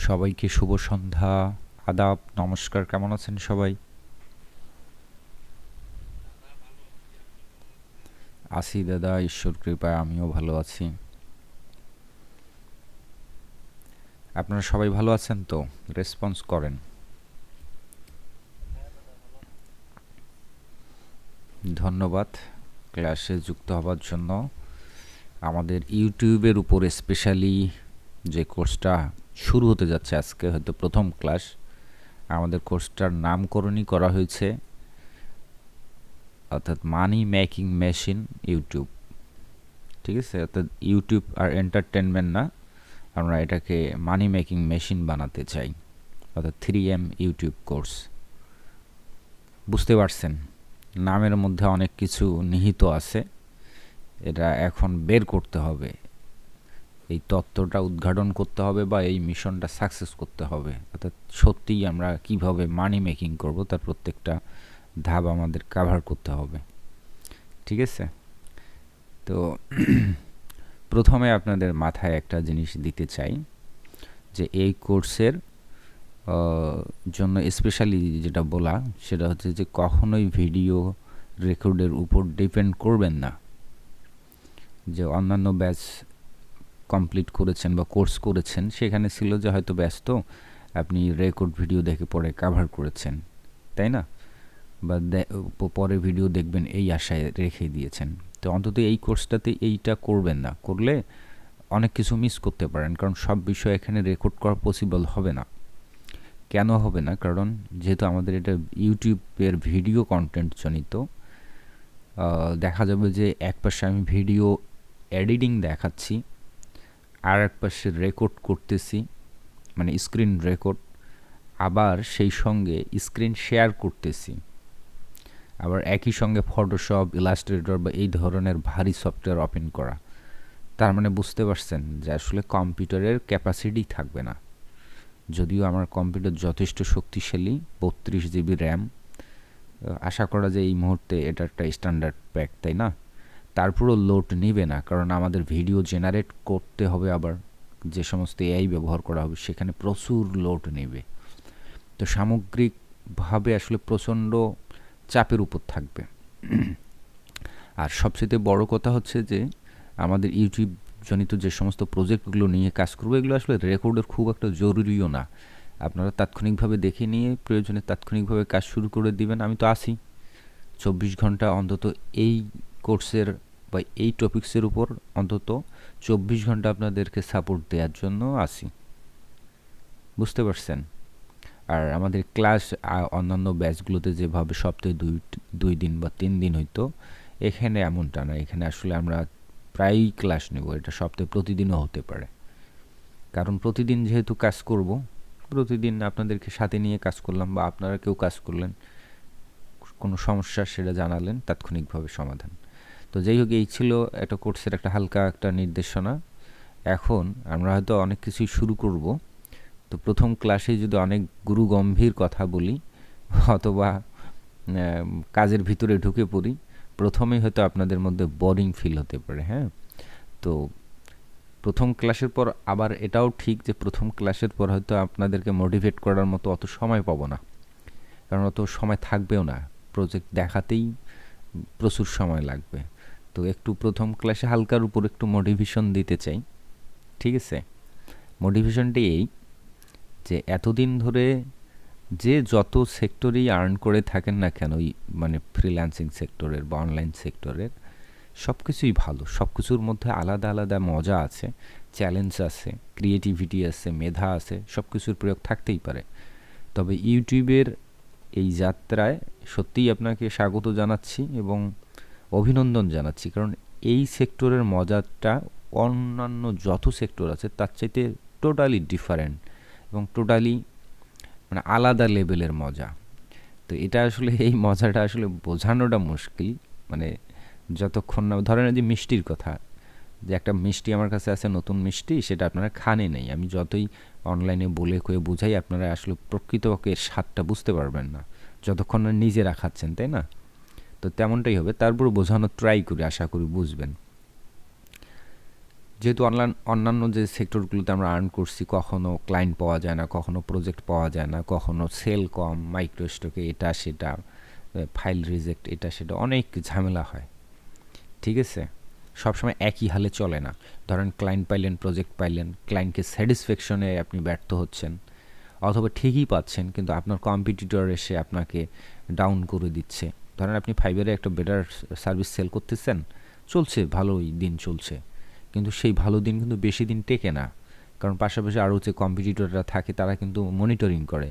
সবাইকে শুভ সন্ধ্যা, আদাব, নমস্কার। কেমন আছেন সবাই? আছি দাদা, ঈশ্বর কৃপায় আমিও ভালো আছি। আপনারা সবাই ভালো আছেন তো? রেসপন্স করেন। ধন্যবাদ ক্লাসে যুক্ত হবার জন্য। আমাদের ইউটিউবের উপর স্পেশালি যে কোর্সটা শুরু হতে যাচ্ছে, আজকে হয়তো প্রথম ক্লাস। আমাদের কোর্সটার নামকরণই করা হয়েছে, অর্থাৎ মানি মেকিং মেশিন ইউটিউব। ঠিক আছে, অর্থাৎ ইউটিউব আর এন্টারটেনমেন্ট না, আমরা এটাকে মানি মেকিং মেশিন বানাতে চাই, অর্থাৎ 3M ইউটিউব কোর্স। বুঝতে পারছেন, নামের মধ্যে অনেক কিছু নিহিত আছে, এটা এখন বের করতে হবে। এই তত্ত্বটা উদ্ঘাটন করতে হবে বা এই মিশনটা সাকসেস করতে হবে, অর্থাৎ সত্যিই আমরা কিভাবে মানি মেকিং করব তার প্রত্যেকটা ধাপ আমাদের কাভার করতে হবে। ঠিক আছে, তো প্রথমে আপনাদের মাথায় একটা জিনিস দিতে চাই যে এই কোর্সের জন্য স্পেশালি যেটা বলা, সেটা হচ্ছে যে কখনোই ভিডিও রেকর্ডের উপর ডিপেন্ড করবেন না। যে অন্যান্য ব্যাচ কমপ্লিট করেছেন বা কোর্স করেছেন, সেখানে ছিল যে হয়তো ব্যস্ত, আপনি রেকর্ড ভিডিও দেখে পরে কাভার করেছেন, তাই না? বা পরে ভিডিও দেখবেন এই আশায় রেখে দিয়েছেন। তো অন্তত এই কোর্সটাতে এইটা করবেন না, করলে অনেক কিছু মিস করতে পারেন, কারণ সব বিষয় এখানে রেকর্ড করা পসিবল হবে না। কেন হবে না? কারণ যেহেতু আমাদের এটা ইউটিউবের ভিডিও কন্টেন্ট জনিত, দেখা যাবে যে এক পাশে আমি ভিডিও এডিটিং দেখাচ্ছি, আর এক পাশে রেকর্ড করতেছি, মানে স্ক্রিন রেকর্ড, আবার সেই সঙ্গে স্ক্রিন শেয়ার করতেছি, আবার একই সঙ্গে ফটোশপ, ইলাস্ট্রেটর বা এই ধরনের ভারী সফটওয়্যার ওপেন করা। তার মানে বুঝতে পারছেন যে আসলে কম্পিউটারের ক্যাপাসিটি থাকবে না। যদিও আমার কম্পিউটার যথেষ্ট শক্তিশালী, 32 GB র্যাম, আশা করা যায় এই মুহূর্তে এটা একটা স্ট্যান্ডার্ড প্যাক, তাই না? তারপরও লোড নেবে না, কারণ আমাদের ভিডিও জেনারেট করতে হবে, আবার যে সমস্ত এআই ব্যবহার করা হবে সেখানে প্রচুর লোড নেবে। তো সামগ্রিকভাবে আসলে প্রচণ্ড চাপের উপর থাকবে। আর সবচেয়ে বড় কথা হচ্ছে যে আমাদের ইউটিউব জনিত যে সমস্ত প্রজেক্টগুলো নিয়ে কাজ করবো, এগুলো আসলে রেকর্ডের খুব একটা জরুরিও না। আপনারা তাৎক্ষণিকভাবে দেখে নিয়ে প্রয়োজনে তাৎক্ষণিকভাবে কাজ শুরু করে দিবেন। আমি তো আছি 24 ঘন্টা, অন্তত এই কোর্সের বা এই টপিক্সের উপর অন্তত 24 ঘন্টা আপনাদেরকে সাপোর্ট দেওয়ার জন্য আছি। বুঝতে পারছেন? আর আমাদের ক্লাস অন্যান্য ব্যাচগুলোতে যেভাবে সপ্তাহে 2 দিন বা 3 দিন হইতো, এখানে এমনটা না। এখানে আসলে আমরা প্রায়ই ক্লাস নেব, এটা সপ্তাহে প্রতিদিনও হতে পারে। কারণ প্রতিদিন যেহেতু কাজ করব, প্রতিদিন আপনাদেরকে সাথে নিয়ে কাজ করলাম বা আপনারা কেউ কাজ করলেন, কোনো সমস্যা সেটা জানালেন, তাৎক্ষণিকভাবে সমাধান। তো যাই হোক, এই ছিল একটা কোর্সের একটা হালকা একটা নির্দেশনা। এখন আমরা হয়তো অনেক কিছুই শুরু করব। তো প্রথম ক্লাসে যদি অনেক গুরুগম্ভীর কথা বলি অথবা কাজের ভিতরে ঢুকে পড়ি, প্রথমেই হয়তো আপনাদের মধ্যে বোরিং ফিল হতে পারে। হ্যাঁ, তো প্রথম ক্লাসের পর আবার এটাও ঠিক যে প্রথম ক্লাসের পর হয়তো আপনাদেরকে মোটিভেট করার মতো অত সময় পাবো না, কারণ অত সময় থাকবেও না। প্রজেক্ট দেখাতেই প্রচুর সময় লাগবে। তো একটু প্রথম ক্লাসে হালকার উপর একটু মোটিভেশন দিতে চাই। ঠিক আছে, মোটিভেশনটি এই যে এতদিন ধরে যে যত সেক্টরেই আর্ন করে থাকেন না কেন, মানে ফ্রিল্যান্সিং সেক্টরের বা অনলাইন সেক্টরের, সব কিছুই ভালো। সব কিছুর মধ্যে আলাদা আলাদা মজা আছে, চ্যালেঞ্জ আছে, ক্রিয়েটিভিটি আছে, মেধা আছে, সব কিছুর প্রয়োগ থাকতেই পারে। তবে ইউটিউবের এই যাত্রায় সত্যিই আপনাকে স্বাগত জানাচ্ছি এবং অভিনন্দন জানাচ্ছি, কারণ এই সেক্টরের মজাটা অন্যান্য যত সেক্টর আছে তার চাইতে টোটালি ডিফারেন্ট এবং টোটালি মানে আলাদা লেভেলের মজা। তো এটা আসলে এই মজাটা আসলে বোঝানোটা মুশকিল। মানে যতক্ষণ না, ধরেন যে মিষ্টির কথা, যে একটা মিষ্টি আমার কাছে আছে নতুন মিষ্টি, সেটা আপনারা খানে নেই, আমি যতই অনলাইনে বলে কয়ে বুঝাই, আপনারা আসলে প্রকৃতপক্ষে এর স্বাদটা বুঝতে পারবেন না যতক্ষণ না নিজেরা খাচ্ছেন, তাই না? তো তেমনটাই হবে, তারপর বোঝানোর ট্রাই করি, আশা করি বুঝবেন। যেহেতু অন্যান্য যে সেক্টরগুলোতে আমরা আর্ন করছি, কখনো ক্লায়েন্ট পাওয়া যায় না, কখনো প্রজেক্ট পাওয়া যায় না, কখনো সেল কম, মাইক্রো স্টকে এটা সেটা, ফাইল রিজেক্ট এটা সেটা, অনেক ঝামেলা হয়। ঠিক আছে, সবসময় একই হালে চলে না। ধরেন ক্লায়েন্ট পাইলেন, প্রজেক্ট পাইলেন, ক্লায়েন্টকে স্যাটিসফ্যাকশনে আপনি ব্যর্থ হচ্ছেন, অথবা ঠিকই পাচ্ছেন কিন্তু আপনার কম্পিটিটর এসে আপনাকে ডাউন করে দিচ্ছে। ধরেন আপনি ফাইবারে একটা বেটার সার্ভিস সেল করতেছেন, চলছে, ভালোই দিন চলছে, কিন্তু সেই ভালো দিন কিন্তু বেশি দিন টেকে না। কারণ পাশাপাশি আরও যে কম্পিটিটররা থাকে তারা কিন্তু মনিটরিং করে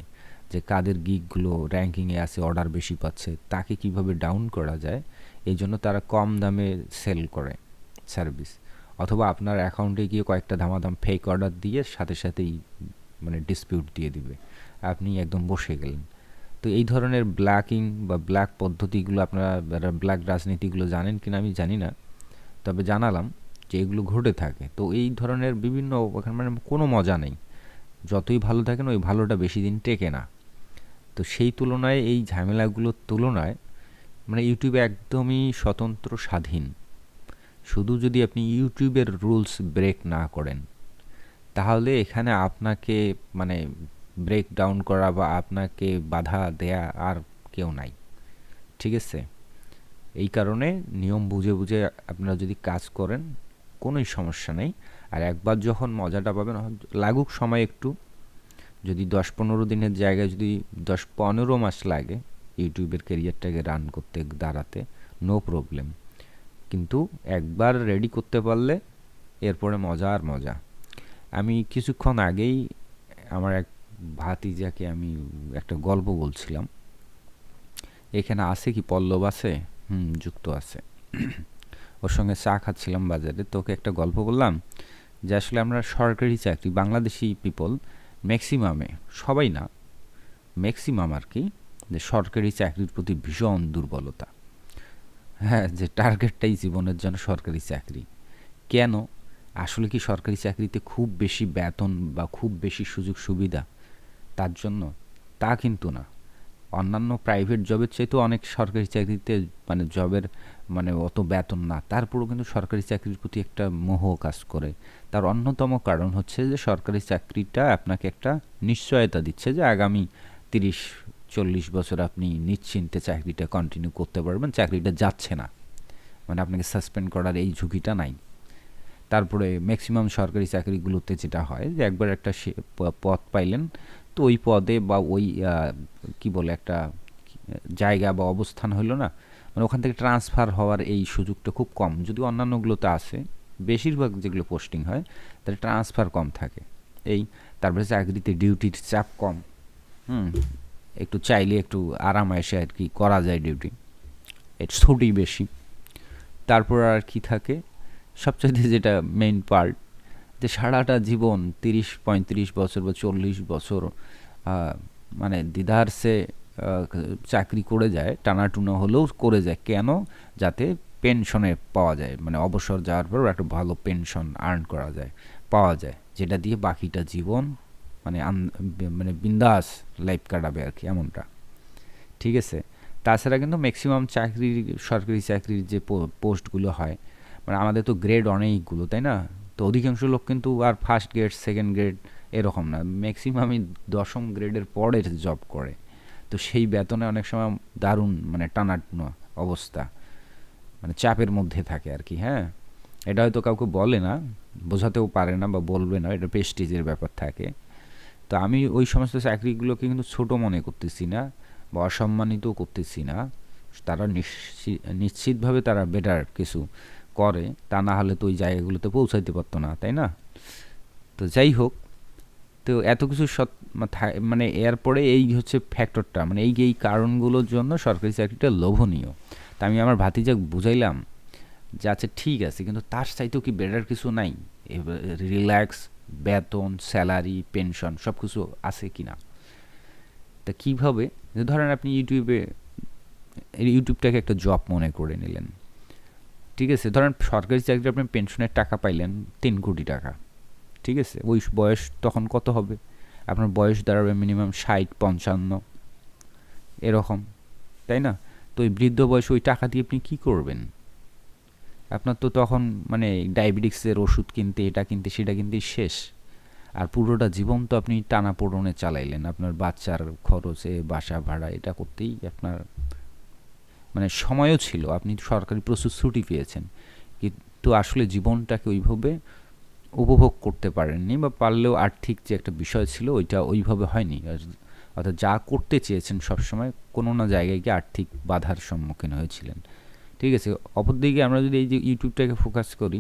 যে কাদের গিগগুলো র্যাঙ্কিংয়ে আছে, অর্ডার বেশি পাচ্ছে, তাকে কিভাবে ডাউন করা যায়। এই জন্য তারা কম দামে সেল করে সার্ভিস, অথবা আপনার অ্যাকাউন্টে গিয়ে কয়েকটা ধামাধাম ফেক অর্ডার দিয়ে সাথে সাথেই মানে ডিসপিউট দিয়ে দিবে, আপনি একদম বসে গেলেন। তো এই ধরনের ব্ল্যাকিং বা ব্ল্যাক পদ্ধতিগুলো আপনারা, ব্ল্যাক রাজনীতিগুলো জানেন কিনা আমি জানি না, তবে জানালাম যে এগুলো ঘটে থাকে। তো এই ধরনের বিভিন্ন ওখানে মানে কোনো মজা নেই, যতই ভালো থাকেন ওই ভালোটা বেশি দিন টেকে না। তো সেই তুলনায় এই ঝামেলাগুলোর তুলনায় মানে ইউটিউবে একদমই স্বতন্ত্র স্বাধীন। শুধু যদি আপনি ইউটিউবের রুলস ব্রেক না করেন, তাহলে এখানে আপনাকে মানে ব্রেক ডাউন করা বা আপনাকে বাধা দেয়া আর কেউ নাই। ঠিক আছে, এই কারণে নিয়ম বুঝে বুঝে আপনারা যদি কাজ করেন কোনোই সমস্যা নেই। আর একবার যখন মজাটা পাবেন, লাগুক সময় একটু, যদি 10-15 দিনের জায়গায় যদি 10-15 মাস লাগে ইউটিউবের ক্যারিয়ারটাকে রান করতে দাঁড়াতে, নো প্রবলেম। কিন্তু একবার রেডি করতে পারলে এরপরে মজা আর মজা। আমি কিছুক্ষণ আগেই আমার এক ভাতিজাকে আমি একটা গল্প বলছিলাম। এখানে আছে কি পল্লব আছে? যুক্ত আছে। ওর সঙ্গে চা খাচ্ছিলাম বাজারে, তোকে একটা গল্প বললাম যে আসলে আমরা সরকারি চাকরি, বাংলাদেশি পিপল ম্যাক্সিমামে, সবাই না, ম্যাক্সিমাম আর কি, যে সরকারি চাকরির প্রতি ভীষণ দুর্বলতা। হ্যাঁ, যে টার্গেটটাই জীবনের জন্য সরকারি চাকরি। কেন? আসলে কি সরকারি চাকরিতে খুব বেশি বেতন বা খুব বেশি সুযোগ সুবিধা তার জন্য? তা কিন্তু না। অন্যান্য প্রাইভেট জবের চাইতেও অনেক সরকারি চাকরিতে মানে জবের মানে অত বেতন না, তারপরেও কিন্তু সরকারি চাকরির প্রতি একটা মোহ কাজ করে। তার অন্যতম কারণ হচ্ছে যে সরকারি চাকরিটা আপনাকে একটা নিশ্চয়তা দিচ্ছে যে আগামী 30-40 বছর আপনি নিশ্চিন্তে চাকরিটা কন্টিনিউ করতে পারবেন, চাকরিটা যাচ্ছে না, মানে আপনাকে সাসপেন্ড করার এই ঝুঁকিটা নাই। তারপরে ম্যাক্সিমাম সরকারি চাকরিগুলোতে যেটা হয় যে একবার একটা পদ পাইলেন, তো ওই পদে বা ওই কি বলে একটা জায়গা বা অবস্থান হলো না, মানে ওখান থেকে ট্রান্সফার হওয়ার এই সুযোগটা খুব কম। যদি অন্যান্যগুলোতে আসে, বেশিরভাগ যেগুলো পোস্টিং হয় তাহলে ট্রান্সফার কম থাকে। এই তারপরে চাকরিতে ডিউটির চাপ কম, একটু চাইলে একটু আরামায়েশে আর কি করা যায় ডিউটি, একটু ছুটি বেশি। তারপর আর কি থাকে, সবচাইতে যেটা মেইন পার্ট, যে সারাটা জীবন 30-35 বছর বা 40 বছর মানে দ্বিধার সে চাকরি করে যায়, টানাটুনা হলেও করে যায়। কেন? যাতে পেনশনে পাওয়া যায়, মানে অবসর যাওয়ার পর একটা ভালো পেনশন আর্ন করা যায়, পাওয়া যায়, যেটা দিয়ে বাকিটা জীবন মানে মানে বিন্দাস লাইফ কাটাবে আর কি, এমনটা। ঠিক আছে, তাছাড়া কিন্তু ম্যাক্সিমাম চাকরির, সরকারি চাকরির যে পোস্টগুলো হয়, মানে আমাদের তো গ্রেড অনেকগুলো, তাই না? তো অধিকাংশ লোক কিন্তু আর ফার্স্ট গ্রেড, সেকেন্ড গ্রেড এরকম না, ম্যাক্সিমামই 10ম গ্রেডের পরের জব করে। তো সেই বেতনে অনেক সময় দারুণ মানে টানাটুনা অবস্থা, মানে চাপের মধ্যে থাকে আর কি। হ্যাঁ, এটা হয়তো কাউকে বলে না, বোঝাতেও পারে না বা বলবে না, এটা প্রেস্টিজের ব্যাপার থাকে। তো আমি ওই সমস্ত চাকরিগুলোকে কিন্তু ছোট মনে করতেছি না বা অসম্মানিতও করতেছি না। তারা নিশ্চিতভাবে তারা বেটার কিছু করে, তা না হলে তো ওই জায়গাগুলোতে পৌঁছাইতে পারতো না, তাই না? তো যাই হোক, তো এত কিছু মানে এরপরে এই হচ্ছে ফ্যাক্টরটা, মানে এই কারণগুলোর জন্য সরকারি চাকরিটা লোভনীয়। তা আমি আমার ভাতিজাক বুঝাইলাম যে আচ্ছা ঠিক আছে, কিন্তু তার চাইতেও কি বেটার কিছু নাই? রিল্যাক্স, বেতন, স্যালারি, পেনশন সব কিছু আছে কি না? তা কীভাবে? যে ধরেন আপনি ইউটিউবটাকে একটা জব মনে করে নিলেন। ঠিক আছে, ধরেন সরকারি চাকরি আপনি পেনশনের টাকা পাইলেন 3 কোটি টাকা। ঠিক আছে, ওই বয়স তখন কত হবে? আপনার বয়স দাঁড়াবে মিনিমাম 60-55 এরকম, তাই না? তো ওই বৃদ্ধ বয়সে ওই টাকা দিয়ে আপনি কী করবেন? আপনার তো তখন মানে ডায়াবেটিক্সের ওষুধ কিনতে, এটা কিনতে, সেটা কিনতে শেষ। আর পুরোটা জীবন তো আপনি টানাপোড়েনে চালাইলেন। আপনার বাচ্চার খরচে, বাসা ভাড়া, এটা করতেই আপনার মানে সময়ও ছিল। আপনি সরকারি প্রচুর ছুটি পেয়েছেন। কিন্তু আসলে জীবনটাকে ওইভাবে উপভোগ করতে পারেননি, বা পারলেও আর্থিক যে একটা বিষয় ছিল ওইটা ওইভাবে হয়নি। অর্থাৎ যা করতে চেয়েছেন সবসময় কোনো না জায়গায় গিয়ে আর্থিক বাধার সম্মুখীন হয়েছিলেন। ঠিক আছে? অপরদিকে আমরা যদি এই যে ইউটিউবটাকে ফোকাস করি,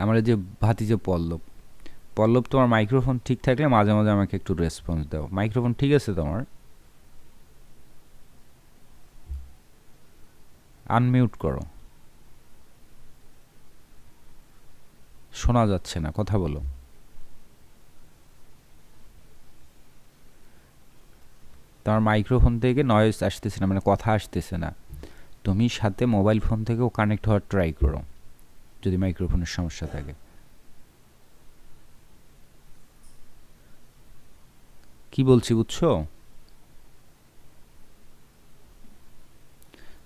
আমরা যে ভাতিজা পল্লব, পল্লব তোমার মাইক্রোফোন ঠিক থাকলে মাঝে মাঝে আমাকে একটু রেসপন্স দাও। মাইক্রোফোন ঠিক আছে তোমার? আনমিউট করো, শোনা যাচ্ছে না, কথা বলো। তোমার মাইক্রোফোন থেকে নয়েজ আসতেছে না, মানে কথা আসতেছে না। তুমি সাথে মোবাইল ফোন থেকেও কানেক্ট হওয়ার ট্রাই করো যদি মাইক্রোফোনের সমস্যা থাকে। কি বলছি বুঝছো?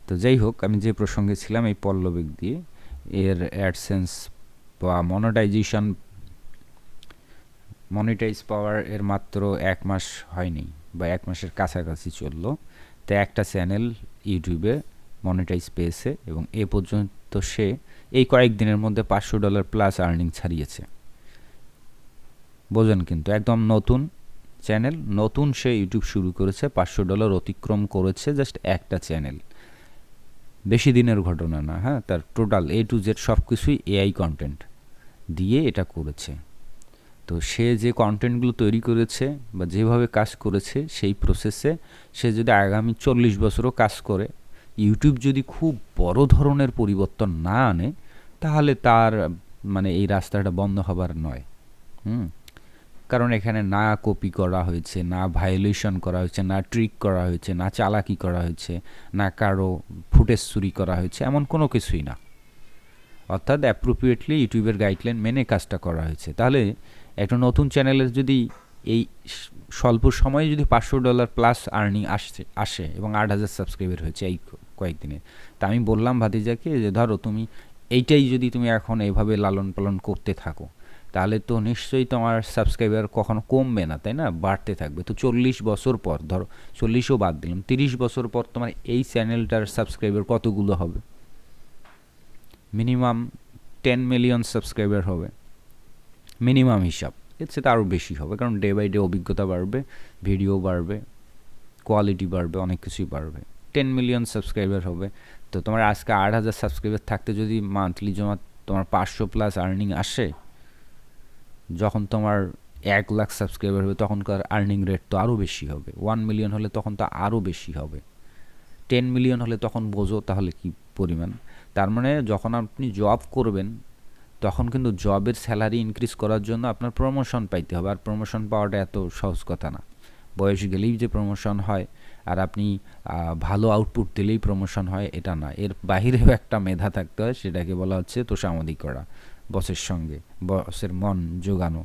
তো যাই হোক, আমি যে প্রসঙ্গে ছিলাম এই পল্লবিক দিয়ে, এর অ্যাডসেন্স বা মনিটাইজ পাওয়ার এর মাত্র 1 মাস হয়নি, বা 1 মাসের কাছাকাছি চললো। তো একটা চ্যানেল ইউটিউবে মনিটাইজ পেয়েছে, এবং এ পর্যন্ত সে এই কয়েকদিনের মধ্যে $500 প্লাস আর্নিং ছাড়িয়েছে। বোঝেন? কিন্তু একদম নতুন চ্যানেল, নতুন সে ইউটিউব শুরু করেছে, $500 অতিক্রম করেছে জাস্ট একটা চ্যানেল। বেশি দিনের ঘটনা না, হ্যাঁ। তার টোটাল A to Z সব কিছুই AI কন্টেন্ট দিয়ে এটা করেছে। তো সে যে কন্টেন্টগুলো তৈরি করেছে বা যেভাবে কাজ করেছে, সেই প্রসেসে সে যদি আগামী 40 বছরও কাজ করে, ইউটিউব যদি খুব বড় ধরনের পরিবর্তন না আনে, তাহলে তার মানে এই রাস্তাটা বন্ধ হবার নয়। হুম। কারণ এখানে না কপি করা হয়েছে, না ভায়োলেশন করা হয়েছে, না ট্রিক করা হয়েছে, না চালাকি করা হয়েছে, না কারো ফুটেজ চুরি করা হয়েছে, এমন কোনো কিছুই না। অর্থাৎ অ্যাপ্রোপ্রিয়েটলি ইউটিউবের গাইডলাইন মেনে কাজটা করা হয়েছে। তাহলে একটা নতুন চ্যানেলের যদি এই স্বল্প সময়ে যদি $500 প্লাস আর্নিং আসে এবং 8,000 সাবস্ক্রাইবার হয়েছে এই কয়েকদিনে, তা আমি বললাম ভাতিজাকে যে ধরো তুমি এইটাই যদি তুমি এখন এইভাবে লালন পালন করতে থাকো, তাহলে তো নিশ্চয়ই তোমার সাবস্ক্রাইবার কখনো কমবে না, তাই না? বাড়তে থাকবে। তো 40 বছর পর, ধরো 40ও বাদ দিলাম, 30 বছর পর তোমার এই চ্যানেলটার সাবস্ক্রাইবার কতগুলো হবে? মিনিমাম 10 মিলিয়ন সাবস্ক্রাইবার হবে, মিনিমাম হিসাব। এর সাথে আরও বেশি হবে, কারণ ডে বাই ডে অভিজ্ঞতা বাড়বে, ভিডিও বাড়বে, কোয়ালিটি বাড়বে, অনেক কিছুই বাড়বে। 10 মিলিয়ন সাবস্ক্রাইবার হবে। তো তোমার আজকে 8,000 সাবস্ক্রাইবার থাকতে যদি মান্থলি জমা তোমার 500 প্লাস আর্নিং আসে, যখন তোমার 1 লাখ সাবস্ক্রাইবার হবে তখনকার আর্নিং রেট তো আরও বেশি হবে। 1 মিলিয়ন হলে তখন তো আরও বেশি হবে। 10 মিলিয়ন হলে তখন বোঝো তাহলে কি পরিমাণ। তার মানে যখন আপনি জব করবেন, তখন কিন্তু জবের স্যালারি ইনক্রিজ করার জন্য আপনার প্রমোশন পাইতে হবে। আর প্রমোশন পাওয়াটা এত সহজ কথা না। বয়স গেলেই যে প্রমোশন হয়, আর আপনি ভালো আউটপুট দিলেই প্রমোশন হয়, এটা না। এর বাহিরেও একটা মেধা থাকতে হয়, সেটাকে বলা হচ্ছে তোষামোদি করা, বসের সঙ্গে বসের মন জোগানো,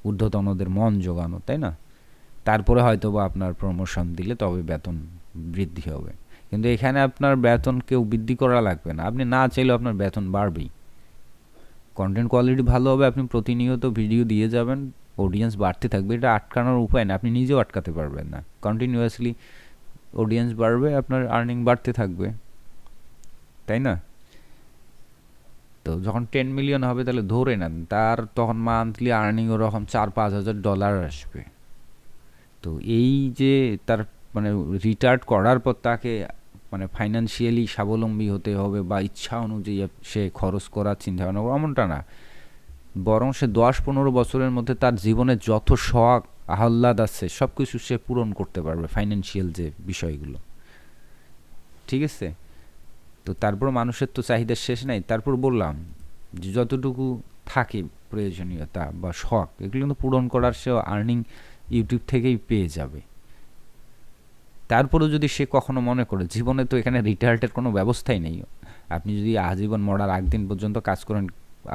ঊর্ধ্বতনদের মন জোগানো, তাই না? তারপরে হয়তো বা আপনার প্রমোশন দিলে তবে বেতন বৃদ্ধি হবে। কিন্তু এখানে আপনার বেতন কেউ বৃদ্ধি করা লাগবে না, আপনি না চাইলেও আপনার বেতন বাড়বেই। কন্টেন্ট কোয়ালিটি ভালো হবে, আপনি প্রতিনিয়ত ভিডিও দিয়ে যাবেন, অডিয়েন্স বাড়তে থাকবে। এটা আটকানোর উপায় না, আপনি নিজেও আটকাতে পারবেন না। কন্টিনিউয়াসলি অডিয়েন্স বাড়বে, আপনার আর্নিং বাড়তে থাকবে, তাই না? তো যখন 10 মিলিয়ন হবে, তাহলে ধরে নেন তার তখন মান্থলি আর্নিং ওরকম $4-5 হাজার আসবে। তো এই যে তার মানে রিটায়ার্ড করার পর তাকে মানে ফাইন্যান্সিয়ালি স্বাবলম্বী হতে হবে, বা ইচ্ছা অনুযায়ী সে খরচ করার চিন্তা ভাবনা করবে, এমনটা না। বরং সে 10-15 বছরের মধ্যে তার জীবনে যত শখ আহ্লাদ আছে সব কিছু সে পূরণ করতে পারবে, ফাইন্যান্সিয়াল যে বিষয়গুলো। ঠিক আছে? তো তারপর মানুষের তো চাহিদার শেষ নাই। তারপর বললাম যে যতটুকু থাকে প্রয়োজনীয়তা বা শখ, এগুলো কিন্তু পূরণ করার সে আর্নিং ইউটিউব থেকেই পেয়ে যাবে। তারপরেও যদি সে কখনো মনে করে জীবনে তো এখানে রিটায়ার্ডের কোনো ব্যবস্থাই নেই, আপনি যদি আজীবন মরার আগ দিন পর্যন্ত কাজ করেন,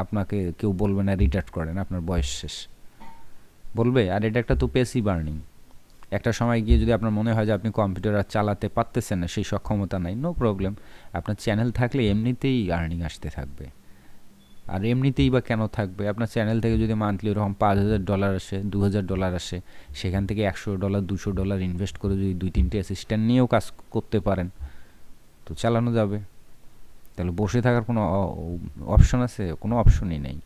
আপনাকে কেউ বলবে না রিটায়ার্ড করেন, আপনার বয়স শেষ, বলবে। আর এটা একটা তো প্যাসিভ আর্নিং, একটা সময় গিয়ে যদি আপনার মনে হয় যে আপনি কম্পিউটার আর চালাতে পারতেছেন না, সেই সক্ষমতা নাই, নো প্রবলেম, আপনার চ্যানেল থাকলে এমনিতেই আর্নিং আসতে থাকবে। আর এমনিতেই বা কেন থাকবে, আপনার চ্যানেল থেকে যদি মান্থলি ওরকম $5,000 আসে, $2,000 আসে, সেখান থেকে $100 $200 ইনভেস্ট করে যদি 2-3টে অ্যাসিস্ট্যান্ট নিয়েও কাজ করতে পারেন, তো চালানো যাবে। তাহলে বসে থাকার কোনো অপশন আছে? কোনো অপশনই নেই।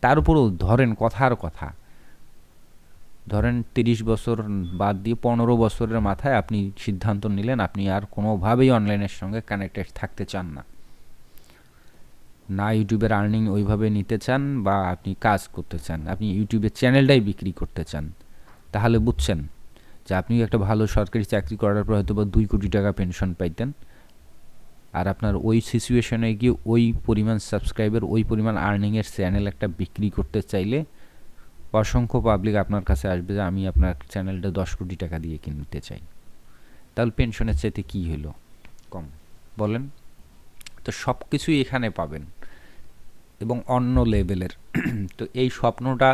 তার উপরেও ধরেন কথার কথা, ধরেন 30 বছর বাদ দিয়ে 15 বছরের মাথায় আপনি সিদ্ধান্ত নিলেন আপনি আর কোনোভাবেই অনলাইনের সঙ্গে কানেক্টেড থাকতে চান না, না ইউটিউবের আর্নিং ওইভাবে নিতে চান বা আপনি কাজ করতে চান, আপনি ইউটিউবের চ্যানেলটাই বিক্রি করতে চান, তাহলে বুঝছেন যে আপনি একটা ভালো সরকারি চাকরি করার পর হয়তো বা 2 কোটি টাকা পেনশন পাইতেন, আর আপনার ওই সিচুয়েশনে গিয়ে ওই পরিমাণ সাবস্ক্রাইবার, ওই পরিমাণ আর্নিংয়ের চ্যানেল একটা বিক্রি করতে চাইলে অসংখ্য পাবলিক আপনার কাছে আসবে যে আমি আপনার চ্যানেলটা 10 কোটি টাকা দিয়ে কিনতে চাই। তাহলে পেনশনের চাইতে কী হলো কম বলেন? তো সব কিছুই এখানে পাবেন এবং অন্য লেভেলের। তো এই স্বপ্নটা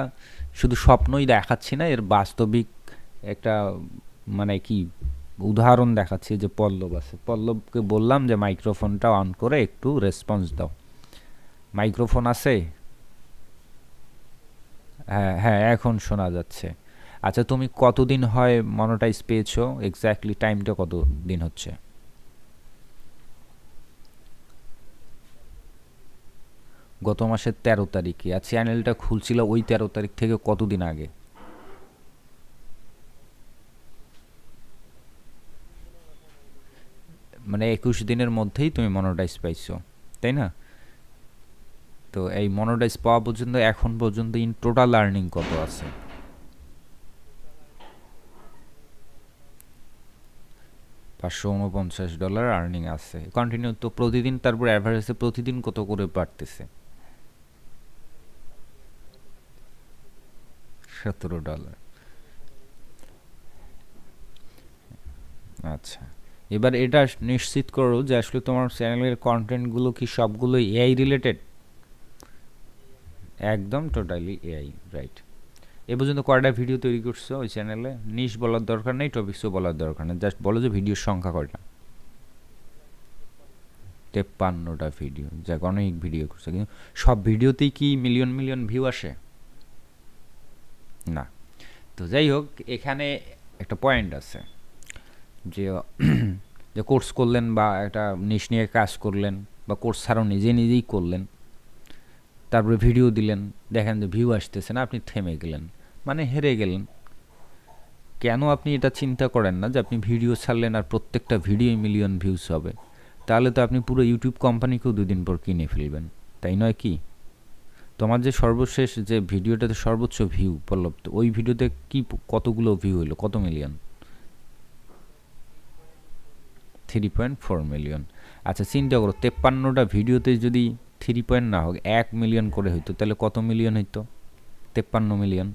শুধু স্বপ্নই দেখাচ্ছি না, এর বাস্তবিক একটা মানে কি উদাহরণ দেখাচ্ছি। যে পল্লব আছে, পল্লবকে বললাম যে মাইক্রোফোনটা অন করে একটু রেসপন্স দাও। মাইক্রোফোন আছে? হ্যাঁ হ্যাঁ, এখন শোনা যাচ্ছে। আচ্ছা, তুমি কতদিন হয় মনোটাইজ পেয়েছো? এক্স্যাক্টলি টাইমটা কত দিন হচ্ছে? গত মাসের 13 তারিখে। আর চ্যানেলটা খুলছিল ওই 13 তারিখ থেকে কতদিন আগে? মানে 21 দিনের মধ্যেই তুমি মনোটাইজ পাইছো, তাই না? তো এই মনোটাইজ পাওয়া পর্যন্ত এখন পর্যন্ত ইন টোটাল আর্নিং কত আছে? $549 আর্নিং আছে কন্টিনিউ। তো প্রতিদিন তারপর অ্যাভারেজে প্রতিদিন কত করে বাড়তেছে? $17। আচ্ছা, এবার এটা নিশ্চিত করো যে আসলে তোমার চ্যানেলের কন্টেন্টগুলো কি সবগুলো এআই রিলেটেড? একদম টোটালি এআই, রাইট। এ পর্যন্ত কয়টা ভিডিও তৈরি করছো ওই চ্যানেলে? নিশ বলার দরকার নেই, টপিক্সও বলার দরকার নেই, জাস্ট বলো যে ভিডিওর সংখ্যা কয়টা। 53টা ভিডিও, যাক অনেক ভিডিও করছে। কিন্তু সব ভিডিওতেই কি মিলিয়ন মিলিয়ন ভিউ আসে? না। তো যাই হোক, এখানে একটা পয়েন্ট আছে যে যে কোর্স করলেন বা একটা নিশ নিয়ে কাজ করলেন বা কোর্স ছাড়াও নিজে নিজেই করলেন, তারপরে ভিডিও দিলেন, দেখেন যে ভিউ আসতেছে না, আপনি থেমে গেলেন, মানে হেরে গেলেন। কেন আপনি এটা চিন্তা করেন না যে আপনি ভিডিও ছাড়লেন আর প্রত্যেকটা ভিডিও মিলিয়ন ভিউজ হবে? তাহলে তো আপনি পুরো ইউটিউব কোম্পানিকেও 2 দিন পর কিনে ফেলবেন, তাই নয় কি? তোমার যে সর্বশেষ যে ভিডিওটাতে সর্বোচ্চ ভিউ পল্লব, তো ওই ভিডিওতে কি কতগুলো ভিউ হলো, কত মিলিয়ন? 3.4 মিলিয়ন। আচ্ছা চিন্তা করো, 53টা ভিডিওতে যদি 3 না হোক 1 মিলিয়ন করে হইতো, তাহলে কত মিলিয়ন হইতো? 53 মিলিয়ন।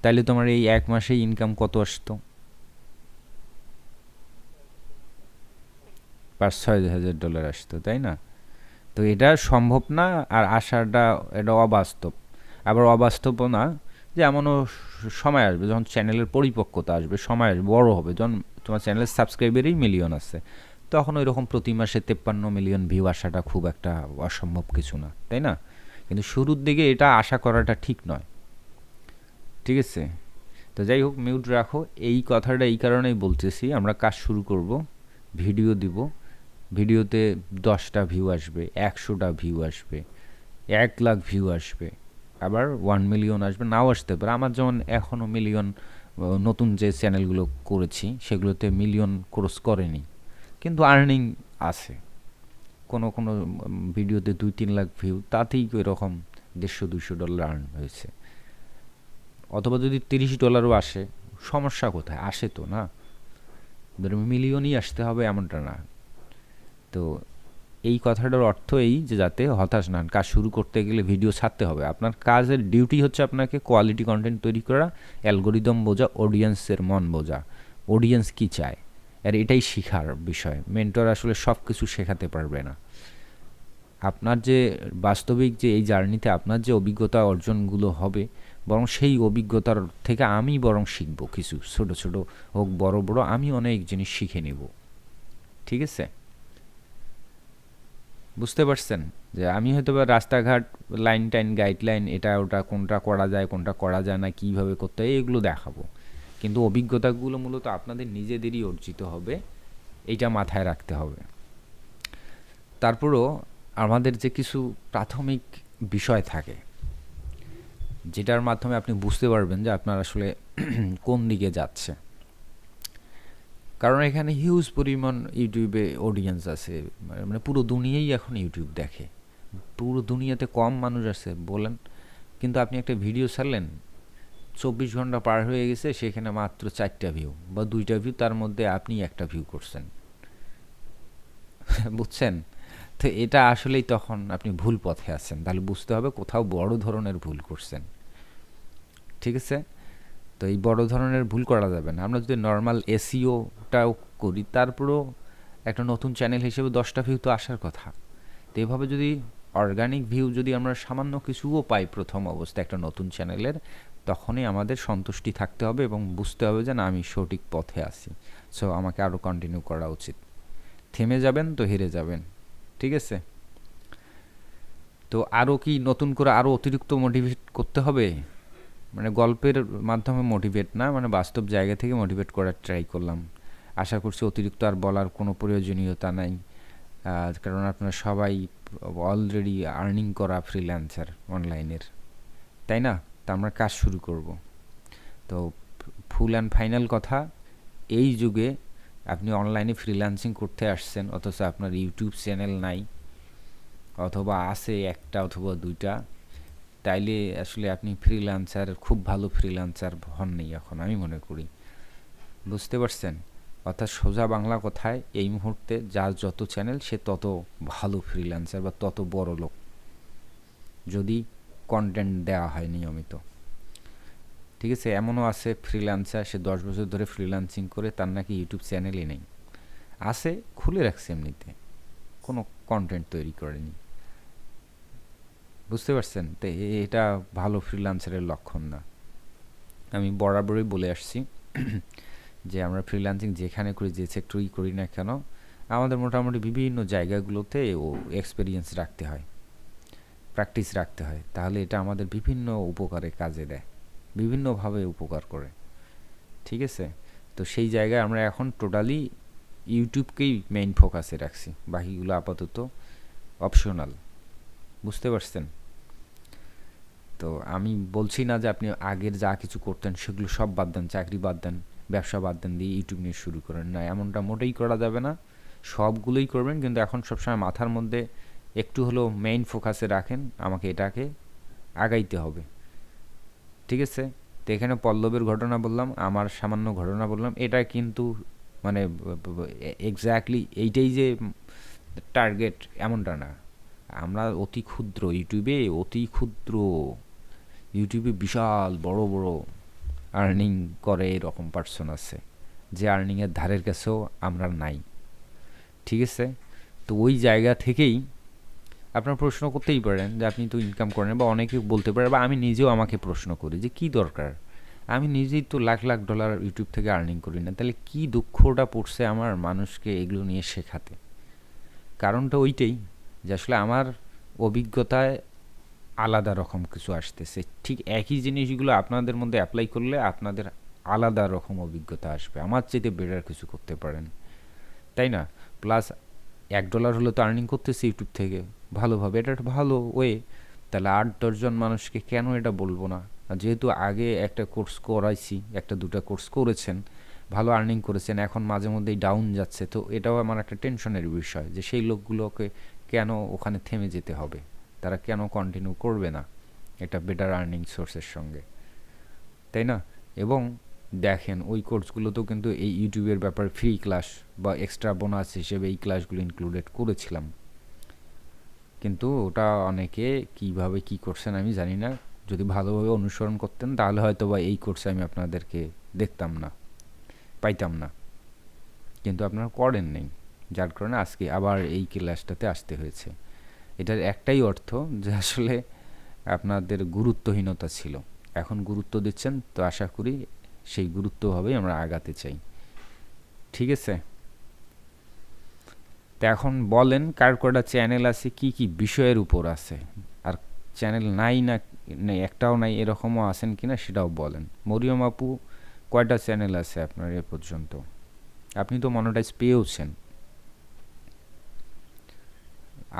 তাহলে তোমার এই 1 মাসে ইনকাম কত আসতো? $5,000-6,000 আসতো, তাই না? তো এটা সম্ভব না, আর আশাটা এটা অবাস্তব। আবার অবাস্তবও না যে এমনও সময় আসবে যখন চ্যানেলের পরিপক্কতা আসবে, সময় আসবে, বড় হবে, যখন তোমার চ্যানেলের সাবস্ক্রাইবারই মিলিয়ন আছে, তখন ওই রকম প্রতি মাসে 53 মিলিয়ন ভিউ আসাটা খুব একটা অসম্ভব কিছু না, তাই না? কিন্তু শুরুর দিকে এটা আশা করাটা ঠিক নয়, ঠিক আছে? তো যাই হোক, মিউট রাখো। এই কথাটা এই কারণেই বলতেছি, আমরা কাজ শুরু করব, ভিডিও দিব, ভিডিওতে 10টা ভিউ আসবে, 100টা ভিউ আসবে, 1 লাখ ভিউ আসবে, আবার 1 মিলিয়ন আসবে, নাও আসতে পারে। আমার যেমন এখনও মিলিয়ন, নতুন যে চ্যানেলগুলো করেছি সেগুলোতে মিলিয়ন ক্রস করেনি, কিন্তু আর্নিং আছে। কোনো কোনো ভিডিওতে 2-3 লাখ ভিউ, তাতেই এরকম $150-200 আর্ন হয়েছে। অথবা যদি $30ও আসে, সমস্যা কোথায়? আসে তো না, মিলিয়নই আসতে হবে এমনটা না। তো এই কথাটার অর্থ এই যে যাতে হতাশ না হন, কাজ শুরু করতে গেলে ভিডিও ছাড়তে হবে। আপনার কাজের ডিউটি হচ্ছে আপনাকে কোয়ালিটি কন্টেন্ট তৈরি করা, অ্যালগোরিদম বোঝা, অডিয়েন্সের মন বোঝা, অডিয়েন্স কী চায়, আর এটাই শেখার বিষয়। মেন্টর আসলে সব কিছু শেখাতে পারবে না। আপনার যে বাস্তবিক যে এই জার্নিতে আপনার যে অভিজ্ঞতা অর্জনগুলো হবে, বরং সেই অভিজ্ঞতার থেকে আমি বরং শিখব কিছু, ছোট ছোট হোক বড় বড়, আমি অনেক জিনিস শিখে নিব। ঠিক আছে, বুঝতে পারছেন? যে আমি হয়তো বা রাস্তাঘাট লাইন টাইন গাইডলাইন এটা ওটা কোনটা করা যায় কোনটা করা যায় না, কীভাবে করতে হয় এগুলো দেখাবো, কিন্তু অভিজ্ঞতাগুলো মূলত আপনাদের নিজেদেরই অর্জিত হবে, এইটা মাথায় রাখতে হবে। তারপরও আমাদের যে কিছু প্রাথমিক বিষয় থাকে যেটার মাধ্যমে আপনি বুঝতে পারবেন যে আপনার আসলে কোন দিকে যাচ্ছে। কারণ এখানে হিউজ পরিমাণ ইউটিউবে অডিয়েন্স আছে, মানে পুরো দুনিয়াই এখন ইউটিউব দেখে, পুরো দুনিয়াতে কম মানুষ আছে বলেন, কিন্তু আপনি একটা ভিডিও ছাড়লেন, 24 ঘন্টা পার হয়ে গেছে, সেখানে মাত্র 4টা ভিউ বা 2টা ভিউ, তার মধ্যে আপনি একটা ভিউ করছেন। বুঝছেন? তো এটা আসলেই তখন আপনি ভুল পথে আছেন, তাহলে বুঝতে হবে কোথাও বড় ধরনের ভুল করছেন। ঠিক আছে, তো এই বড় ধরনের ভুল করা যাবে না। আমরা যদি নর্মাল এসইওটাও করি, তারপরেও একটা নতুন চ্যানেল হিসেবে 10টা ভিউ তো আসার কথা। তো এভাবে যদি অর্গানিক ভিউ যদি আমরা সামান্য কিছুও পাই প্রথম অবস্থায় একটা নতুন চ্যানেলের, তখনই আমাদের সন্তুষ্টি থাকতে হবে এবং বুঝতে হবে যে না, আমি সঠিক পথে আছি, সো আমাকে আরও কন্টিনিউ করা উচিত। থেমে যাবেন তো হেরে যাবেন। ঠিক আছে, তো আরও কি নতুন করে আরও অতিরিক্ত মোটিভেট করতে হবে? মানে গল্পের মাধ্যমে মোটিভেট না, মানে বাস্তব জায়গা থেকে মোটিভেট করার ট্রাই করলাম। আশা করছি অতিরিক্ত আর বলার কোনো প্রয়োজনীয়তা নাই, কারণ আপনারা সবাই অলরেডি আর্নিং করা ফ্রিল্যান্সার অনলাইনের, তাই না? তা আমরা কাজ শুরু করব। তো ফুল অ্যান্ড ফাইনাল কথা, এই যুগে আপনি অনলাইনে ফ্রিল্যান্সিং করতে আসছেন অথচ আপনার ইউটিউব চ্যানেল নাই, অথবা আছে একটা অথবা 2টা, তাইলে আসলে আপনি ফ্রিল্যান্সার, খুব ভালো ফ্রিল্যান্সার হননি এখন আমি মনে করি। বুঝতে পারছেন? অর্থাৎ সোজা বাংলা কথায় এই মুহূর্তে যার যত চ্যানেল সে তত ভালো ফ্রিল্যান্সার বা তত বড় লোক, যদি কন্টেন্ট দেওয়া হয় নিয়মিত। ঠিক আছে, এমনও আছে ফ্রিল্যান্সার, সে 10 বছর ধরে ফ্রিল্যান্সিং করে, তার নাকি ইউটিউব চ্যানেলই নেই, আছে খুলে রাখছে এমনিতে, কোনো কন্টেন্ট তৈরি করেনি। বুঝতে পারছেন? তো এটা ভালো ফ্রিল্যান্সারের লক্ষণ না। আমি বরাবরই বলে আসছি যে আমরা ফ্রিল্যান্সিং যেখানে করি, যে সেক্টরেই করি না কেন, আমাদের মোটামুটি বিভিন্ন জায়গাগুলোতে ও এক্সপিরিয়েন্স রাখতে হয়, প্র্যাকটিস রাখতে হয়, তাহলে এটা আমাদের বিভিন্ন উপকারে কাজে দেয়, বিভিন্নভাবে উপকার করে। ঠিক আছে, তো সেই জায়গায় আমরা এখন টোটালি ইউটিউবকেই মেইন ফোকাসে রাখছি, বাকিগুলো আপাতত অপশনাল। বুঝতে পারছেন? তো আমি বলছি না যে আপনি আগের যা কিছু করতেন সেগুলো সব বাদ দেন, চাকরি বাদ দেন, ব্যবসা বাদ দেন, দিয়ে ইউটিউব নিয়ে শুরু করেন, না, এমনটা মোটেই করা যাবে না। সবগুলোই করবেন, কিন্তু এখন সবসময় মাথার মধ্যে একটু হলেও মেইন ফোকাসে রাখেন, আমাকে এটাকে আগাইতে হবে। ঠিক আছে, তো এখানে পল্লবের ঘটনা বললাম, আমার সামান্য ঘটনা বললাম, এটা কিন্তু মানে এক্স্যাক্টলি এইটাই যে টার্গেট এমনটা না। আমরা অতি ক্ষুদ্র ইউটিউবে, অতি ক্ষুদ্র ইউটিউবে বিশাল বড় বড় আর্নিং করে এরকম পার্সন আছে, যে আর্নিংয়ের ধারের কাছেও আমরা নাই। ঠিক আছে, তো ওই জায়গা থেকেই আপনার প্রশ্ন করতেই পারেন যে আপনি তো ইনকাম করেন, বা অনেকে বলতে পারে, বা আমি নিজেও আমাকে প্রশ্ন করি যে কি দরকার, আমি নিজেই তো লাখ লাখ ডলার ইউটিউব থেকে আর্নিং করি না, তাহলে কি দুঃখটা পড়ছে আমার মানুষকে এগুলো নিয়ে শেখাতে? কারণটা ওইটাই যে আসলে আমার অভিজ্ঞতায় আলাদা রকম কিছু আসতেছে, ঠিক একই জিনিসগুলো আপনাদের মধ্যে অ্যাপ্লাই করলে আপনাদের আলাদা রকম অভিজ্ঞতা আসবে, আমার চাইতে বেটার কিছু করতে পারেন, তাই না? প্লাস $1 হলে তো আর্নিং করতেছে ইউটিউব থেকে ভালোভাবে, এটা একটা ভালো ওয়ে, তাহলে 8-10 জন মানুষকে কেন এটা বলবো না? আর যেহেতু আগে একটা কোর্স করাইছি, একটা দুটা কোর্স করেছেন, ভালো আর্নিং করেছেন, এখন মাঝে মধ্যেই ডাউন যাচ্ছে, তো এটাও আমার একটা টেনশনের বিষয় যে সেই লোকগুলোকে কেন ওখানে থেমে যেতে হবে, তারা কেন কন্টিনিউ করবে না একটা বেটার আর্নিং সোর্সের সঙ্গে, তাই না? এবং দেখেন ওই কোর্সগুলোতেও কিন্তু এই ইউটিউবের ব্যাপারে ফ্রি ক্লাস বা এক্সট্রা বোনাস হিসেবে এই ক্লাসগুলো ইনক্লুডেড করেছিলাম, কিন্তু ওটা অনেকে কিভাবে কি করছেন আমি জানি না, যদি ভালোভাবে অনুসরণ করতেন তাহলে হয়তো বা এই কোর্সে আমি আপনাদেরকে দেখতাম না, পাইতাম না, কিন্তু আপনারা করেন নেই, যার কারণে আজকে আবার এই ক্লাসটাতে আসতে হয়েছে। এটার একটাই অর্থ যে আসলে আপনাদের গুরুত্বহীনতা ছিল, এখন গুরুত্ব দিচ্ছেন, তো আশা করি সেই গুরুত্বভাবেই আমরা আগাতে চাই। ঠিক আছে? তো এখন বলেন কার কয়টা চ্যানেল আছে, কি কি বিষয়ের উপর আছে, আর চ্যানেল নাই না নেই একটাও নাই এরকমও আছেন কিনা সেটাও বলেন। মরিয়ম আপু, কয়টা চ্যানেল আছে আপনার এ পর্যন্ত? আপনি তো মনোটাইজ পেয়েওছেন।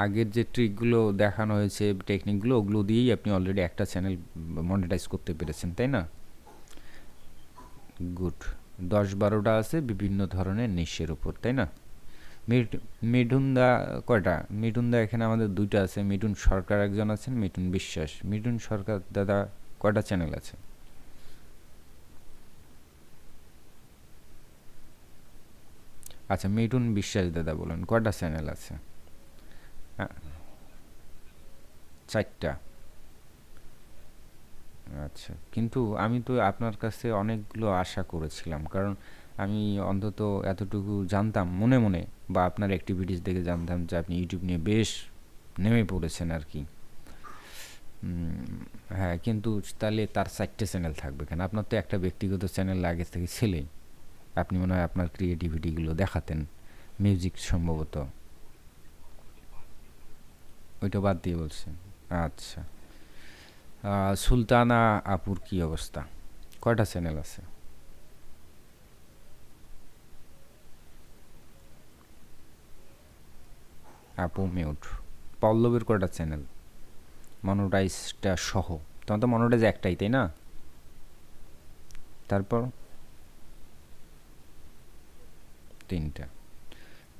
আগের যে ট্রিকগুলো দেখানো হয়েছে, টেকনিকগুলো, ওগুলো দিয়েই আপনি অলরেডি একটা চ্যানেল মনিটাইজ করতে পেরেছেন, তাই না? গুড। 10-12টা আছে বিভিন্ন ধরনের নিশের উপর, তাই না? মিঠুনদা কয়টা? মিঠুনদা এখানে আমাদের দুইটা আছে। মিঠুন সরকার একজন আছেন, মিঠুন বিশ্বাস। মিঠুন সরকার দাদা কয়টা চ্যানেল আছে? আচ্ছা, মিঠুন বিশ্বাস দাদা বলেন কয়টা চ্যানেল আছে? 4টা। আচ্ছা, কিন্তু আমি তো আপনার কাছে অনেকগুলো আশা করেছিলাম, কারণ আমি অন্তত এতটুকু জানতাম মনে মনে, বা আপনার অ্যাক্টিভিটিস দেখে জানতাম যে আপনি ইউটিউব নিয়ে বেশ নেমে পড়েছেন আর কি। হ্যাঁ, কিন্তু তাহলে তার 4টে চ্যানেল থাকবে কেন? আপনার তো একটা ব্যক্তিগত চ্যানেল আগে থেকে ছিলেই। আপনি মনে হয় আপনার ক্রিয়েটিভিটিগুলো দেখাতেন, মিউজিক সম্ভবত। ওইটা বাদ দিয়ে বলছেন? আচ্ছা। সুলতানা আপুর কি অবস্থা? কয়টা চ্যানেল আছে? আপু মিউট। পল্লবের কয়টা চ্যানেল মনোটাইজটা সহ? তোমার তো মনোটাইজ একটাই, তাই না? তারপর 3টা।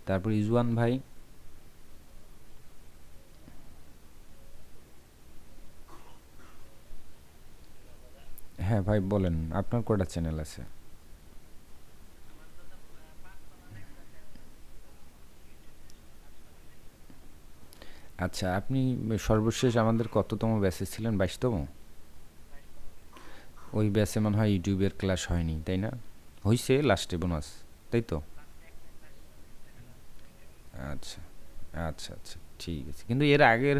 তারপর ইজওয়ান ভাই? হ্যাঁ ভাই বলেন, আপনার কয়টা চ্যানেল আছে? আচ্ছা, আপনি সর্বশেষ আমাদের কততম ব্যাচে ছিলেন? 22তম? ওই ব্যাচে মনে হয় ইউটিউবের ক্লাস হয়নি, তাই না? হইছে লাস্টে বোনাস, তাই তো? আচ্ছা আচ্ছা আচ্ছা, ঠিক আছে। কিন্তু এর আগের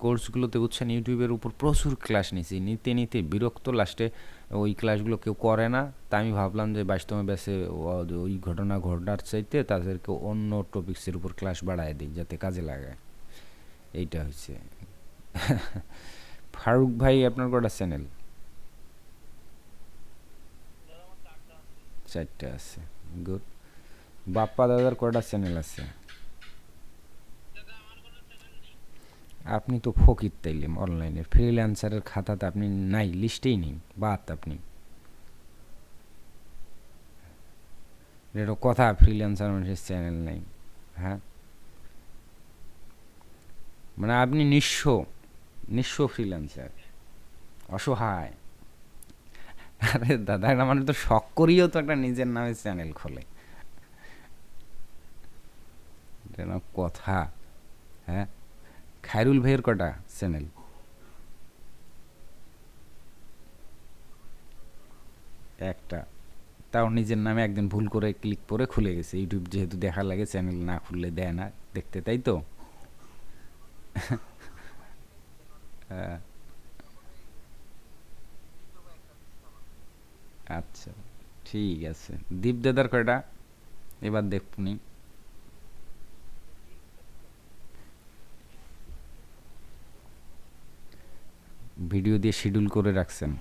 কোর্সগুলোতে বুঝছেন ইউটিউবের উপর প্রচুর ক্লাস নিয়েছি, নিতে নিতে বিরক্ত, লাস্টে ওই ক্লাসগুলো কেউ করে না। তা আমি ভাবলাম যে 22তম ব্যাচে ওই ঘটনা ঘটার চাইতে তাদেরকে অন্য টপিক্সের উপর ক্লাস বাড়ায় দিই যাতে কাজে লাগায়। এইটা হচ্ছে। ফারুক ভাই, আপনার কটা চ্যানেল? 4টে আছে। গুড। বাপ্পা দাদার কটা চ্যানেল আছে? আপনি তো ফকির তাইলে অনলাইনে, ফ্রিল্যান্সারের খাতাতে আপনি নাই, লিস্টেই নেই, বাদ আপনি। এটা কথা, ফ্রিল্যান্সার মানুষের চ্যানেল নেই? হ্যাঁ, মানে আপনি নিঃস্ব, নিঃস্ব ফ্রিল্যান্সার, অসহায়। আরে দাদা, এটা মানে তো শখ করিও তো একটা নিজের নামে চ্যানেল খোলে, এটা না কথা। হ্যাঁ, খায়রুল ভাইয়ের কটা চ্যানেল? একটা। তাও নিজের নামে একদিন ভুল করে ক্লিক করে খুলে গেছে, ইউটিউব যেহেতু দেখা লাগে চ্যানেল না খুললে দেয় না দেখতে, তাই তো? আচ্ছা, ঠিক আছে। দীপদাদার কয়টা? এবার দেখুনি। ভিডিও দিয়ে শিডিউল করে রাখছেন।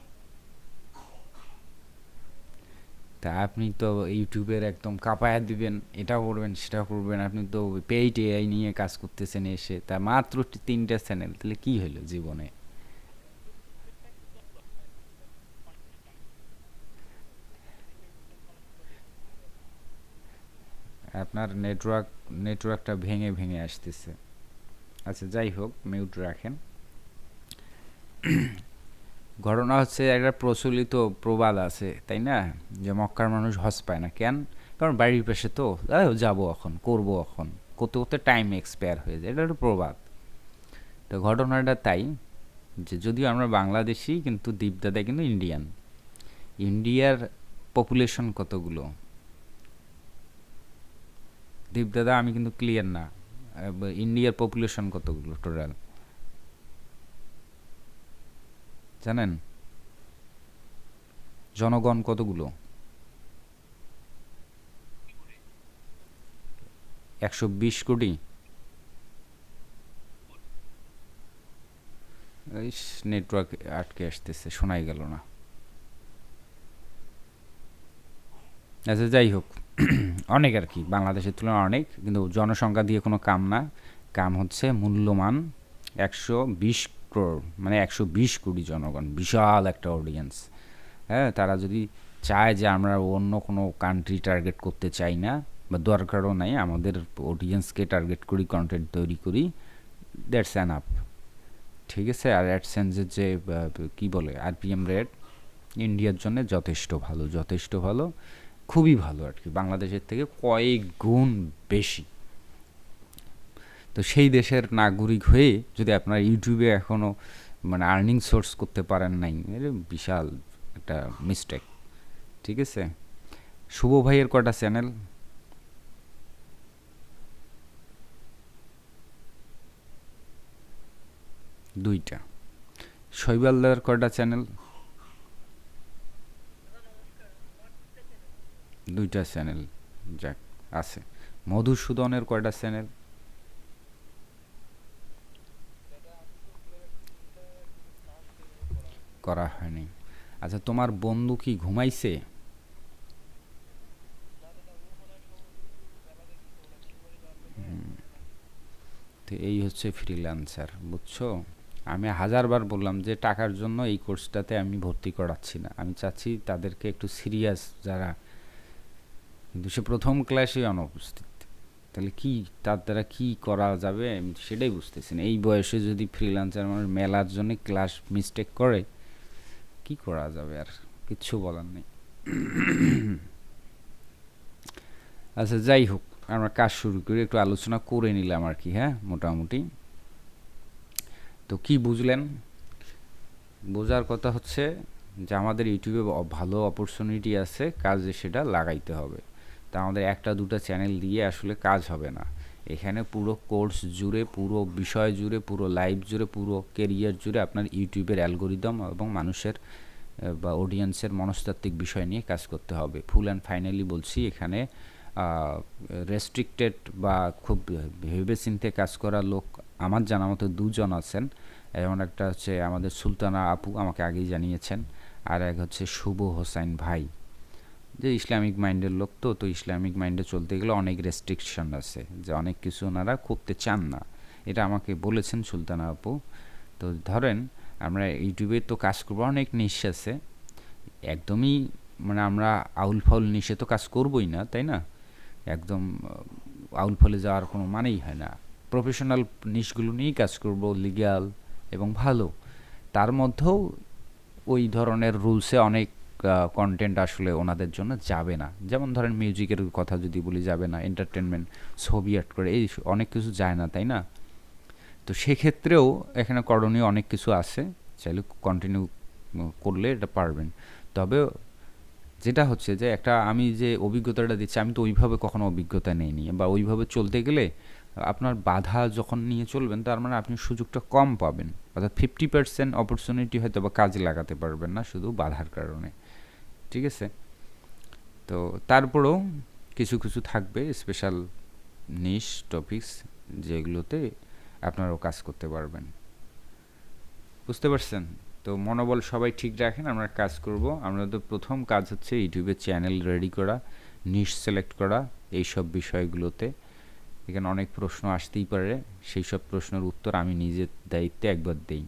তা আপনি তো ইউটিউবের একদম কাঁপায়া দিবেন, এটা করবেন সেটা করবেন, আপনি তো পেইড এআই নিয়ে কাজ করতেছেন এসে, তা মাত্র 3টে চ্যানেল, তাহলে কি হলো জীবনে? আপনার নেটওয়ার্কটা ভেঙে ভেঙে আসতেছে। আচ্ছা যাই হোক, মিউট রাখেন। ঘটনা হচ্ছে, একটা প্রচলিত প্রবাদ আছে তাই না, যে মক্কার মানুষ হজ পায় না কেন? কারণ বাড়ির পাশে তো, যাবো এখন, করবো এখন, করতে করতে টাইম এক্সপায়ার হয়ে যায়, এটা একটা প্রবাদ। তো ঘটনাটা তাই, যে যদিও আমরা বাংলাদেশি কিন্তু দীপদাদা কিন্তু ইন্ডিয়ান। ইন্ডিয়ার পপুলেশন কতগুলো? দীপদাদা আমি কিন্তু ক্লিয়ার না, ইন্ডিয়ার পপুলেশন কতগুলো টোটাল জানেন? জনগণ কতগুলো? 120 কোটি। নেটওয়ার্ক আটকে আসতেছে, শোনাই গেল না। আচ্ছা যাই হোক, অনেক আর কি, বাংলাদেশের তুলনায় অনেক, কিন্তু জনসংখ্যা দিয়ে কোনো কাম না। কাম হচ্ছে মূল্যমান 120 crore, মানে 120 কোটি জনগণ, বিশাল একটা অডিয়েন্স। হ্যাঁ, তারা যদি চায় যে আমরা অন্য কোনো কান্ট্রি টার্গেট করতে চাই না, বা দরকারও নাই, আমাদের অডিয়েন্সকে টার্গেট করি, কন্টেন্ট তৈরি করি, দ্যাটস অ্যান আপ। ঠিক আছে। আর অ্যাডসেন্সের যে কী বলে আরপিএম রেট, ইন্ডিয়ার জন্য যথেষ্ট ভালো, যথেষ্ট ভালো, খুবই ভালো আর কি, বাংলাদেশের থেকে কয়েক গুণ বেশি। তো সেই দেশের নাগরিক হয়ে যদি আপনার ইউটিউবে এখনও মানে আর্নিং সোর্স করতে পারেন নাই, এটা বিশাল একটা মিস্টেক। ঠিক আছে। শুভ ভাইয়ের কটা চ্যানেল? দুইটা। শৈবালদার কটা চ্যানেল? দুইটা চ্যানেল। যাক, আছে। মধুসূদনের কয়টা চ্যানেল? করা হয়নি। আচ্ছা, তোমার বন্ধু কি ঘুমাইছে? তো এই হচ্ছে ফ্রিল্যান্সার, বুঝছো? আমি হাজারবার বললাম যে টাকার জন্য এই কোর্সটাতে আমি ভর্তি করাচ্ছি না, আমি চাচ্ছি তাদেরকে একটু সিরিয়াস যারা, কিন্তু সে প্রথম ক্লাসেই অনুপস্থিত। তাহলে কি, তার দ্বারা কি করা যাবে আমি সেটাই বুঝতেছি না। এই বয়সে যদি ফ্রিল্যান্সার মানুষ মেলার জন্য ক্লাস মিস্টেক করে, কি করা যাবে? আর কিচ্ছু বলার নেই। আচ্ছা যাই হোক, আমরা কাজ শুরু করি, একটু আলোচনা করে নিলাম আর কি, হ্যাঁ, মোটামুটি। তো কি বুঝলেন? বোঝার কথা হচ্ছে যে আমাদের ইউটিউবে ভালো অপরচুনিটি আছে, কাজে সেটা লাগাইতে হবে। তা আমাদের একটা দুটো চ্যানেল দিয়ে আসলে কাজ হবে না। এখানে পুরো কোর্স জুড়ে, পুরো বিষয় জুড়ে, পুরো লাইফ জুড়ে, পুরো কেরিয়ার জুড়ে আপনার ইউটিউবের অ্যালগোরিদম এবং মানুষের বা অডিয়েন্সের মনস্তাত্ত্বিক বিষয় নিয়ে কাজ করতে হবে। ফুল অ্যান্ড ফাইনালি বলছি, এখানে রেস্ট্রিক্টেড বা খুব ভেবে চিন্তে কাজ করা লোক আমার জানা মতো দুজন আছেন। এমন একটা হচ্ছে আমাদের সুলতানা আপু, আমাকে আগেই জানিয়েছেন। আর এক হচ্ছে শুভ হোসাইন ভাই, যে ইসলামিক মাইন্ডের লোক। তো ইসলামিক মাইন্ডে চলতে গেলে অনেক রেস্ট্রিকশন আছে, যে অনেক কিছু ওনারা করতে চান না, এটা আমাকে বলেছেন সুলতানা আপু। তো ধরেন আমরা ইউটিউবে তো কাজ করবো, অনেক নিশ আছে, একদমই মানে আমরা আউল ফাউল নিশে তো কাজ করবোই না, তাই না? একদম আউল ফলে যাওয়ার কোনো মানেই হয় না। প্রফেশনাল নিশগুলো নিয়েই কাজ করব, লিগ্যাল এবং ভালো। তার মধ্যেও ওই ধরনের রুলসে অনেক কন্টেন্ট আসলে ওনাদের জন্য যাবে না। যেমন ধরেন মিউজিকের কথা যদি বলি, যাবে না। এন্টারটেনমেন্ট, ছবি অ্যাড করে, এই অনেক কিছু যায় না, তাই না? তো সেক্ষেত্রেও এখানে করণীয় অনেক কিছু আছে, চাইলে কন্টিনিউ করলে এটা পারবেন। তবে যেটা হচ্ছে যে একটা আমি যে অভিজ্ঞতাটা দিচ্ছি, আমি তো ওইভাবে কখনো অভিজ্ঞতা নেইনি, বা ওইভাবে চলতে গেলে আপনার বাধা যখন নিয়ে চলবেন, তার মানে আপনি সুযোগটা কম পাবেন, অর্থাৎ 50% অপরচুনিটি হয়তো বা কাজে লাগাতে পারবেন না শুধু বাধার কারণে। ঠিক আছে। তো তারপরেও কিছু কিছু থাকবে স্পেশাল নিশ টপিকস, যেগুলোতে আপনারাও কাজ করতে পারবেন। বুঝতে পারছেন? তো মনোবল সবাই ঠিক রাখেন, আমরা কাজ করব। আমরা তো প্রথম কাজ হচ্ছে ইউটিউবে চ্যানেল রেডি করা, নিশ সিলেক্ট করা, এইসব বিষয়গুলোতে। এখানে অনেক প্রশ্ন আসতেই পারে, সেই সব প্রশ্নের উত্তর আমি নিজের দায়িত্বে একবার দেই।